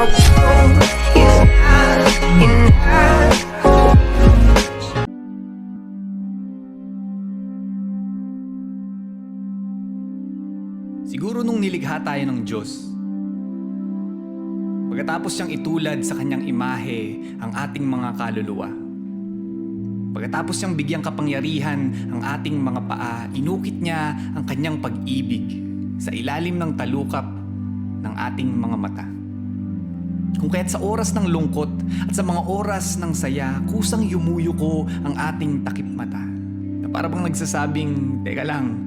is not enough. Siguro nung nilikha tayo ng Diyos, pagkatapos siyang itulad sa kanyang imahe ang ating mga kaluluwa, pagkatapos siyang bigyang kapangyarihan ang ating mga paa, inukit niya ang kanyang pag-ibig sa ilalim ng talukap ng ating mga mata. Kung kaya't sa oras ng lungkot at sa mga oras ng saya, kusang yumuyuko ang ating takip mata, na para bang nagsasabing, teka lang,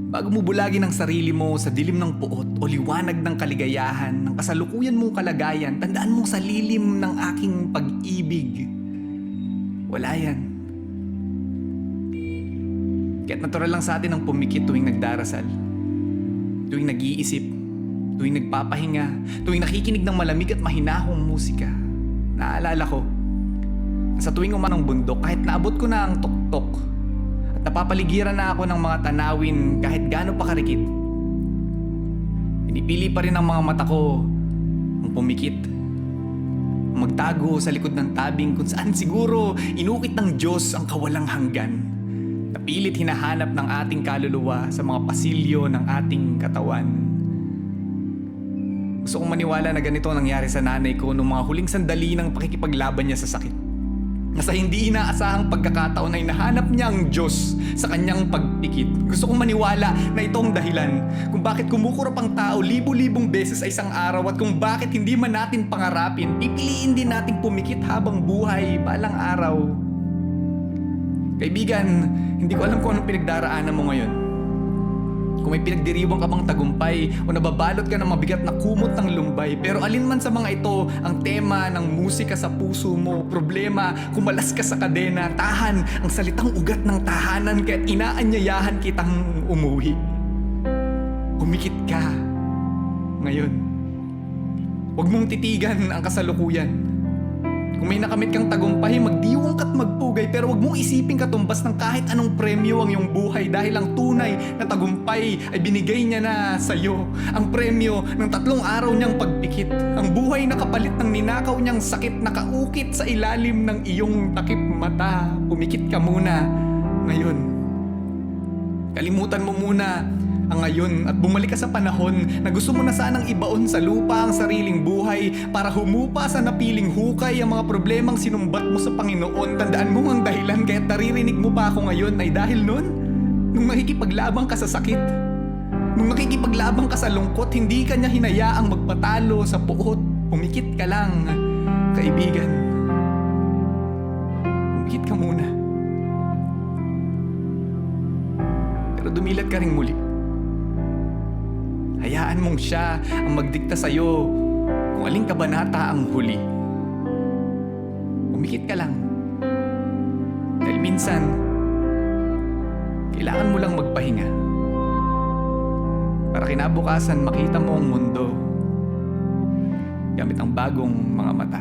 bago mo bulagin ang sarili mo sa dilim ng puot o liwanag ng kaligayahan, ng kasalukuyan mong kalagayan, tandaan mo sa lilim ng aking pag-ibig. Wala yan. Kaya't natural lang sa atin ang pumikit tuwing nagdarasal, tuwing nag-iisip, tuwing nagpapahinga, tuwing nakikinig ng malamig at mahinahong musika. Naalala ko, sa tuwing umanong bundok, kahit naabot ko na ang tuktok, napapaligiran na ako ng mga tanawin kahit gaano pa karikit, pinipili pa rin ng mga mata ko ang pumikit, ang magtago sa likod ng tabing kung saan siguro inukit ng Diyos ang kawalang hanggan, na pilit hinahanap ng ating kaluluwa sa mga pasilyo ng ating katawan. Gusto kong maniwala na ganito ang nangyari sa nanay ko noong mga huling sandali ng pakikipaglaban niya sa sakit. Na sa hindi inaasahang pagkakataon ay nahanap niya ang Diyos sa kanyang pagpikit. Gusto kong maniwala na ito ang dahilan kung bakit kumukurap ang tao libu-libong beses sa isang araw at kung bakit hindi man natin pangarapin, pipiliin din nating pumikit habang buhay balang araw. Kaibigan, hindi ko alam kung anong pinagdaraanan mo ngayon. Kung may pinagdiriwang ka bang tagumpay o nababalot ka ng mabigat na kumot ng lumbay, pero alin man sa mga ito ang tema ng musika sa puso mo, problema, kumalas ka sa kadena, tahan ang salitang ugat ng tahanan kaya't inaanyayahan kitang umuwi. Umikit ka ngayon. Huwag mong titigan ang kasalukuyan. Kung may nakamit kang tagumpay, magdiwang ka't magpugay, pero huwag mong isiping katumbas ng kahit anong premyo ang iyong buhay dahil ang tunay na tagumpay ay binigay niya na sa iyo. Ang premyo ng 3 araw niyang pagpikit, ang buhay na kapalit ng ninakaw niyang sakit na kaukit sa ilalim ng iyong takip mata. Pumikit ka muna ngayon. Kalimutan mo muna ang ngayon at bumalik ka sa panahon na gusto mo na sanang ibaon sa lupa ang sariling buhay para humupa sa napiling hukay ang mga problemang sinumbat mo sa Panginoon. Tandaan mo ang dahilan kaya't naririnig mo pa ako ngayon ay dahil nun, nung nakikipaglabang ka sa sakit, nung nakikipaglabang ka sa lungkot, hindi ka niya hinayaang magpatalo sa puot. Pumikit ka lang, kaibigan. Pumikit ka muna. Pero dumilat ka ring muli. Hayaan mong siya ang magdikta sa'yo kung aling kabanata ang huli. Pumikit ka lang. Dahil minsan, kailangan mo lang magpahinga. Para kinabukasan makita mo ang mundo gamit ang bagong mga mata.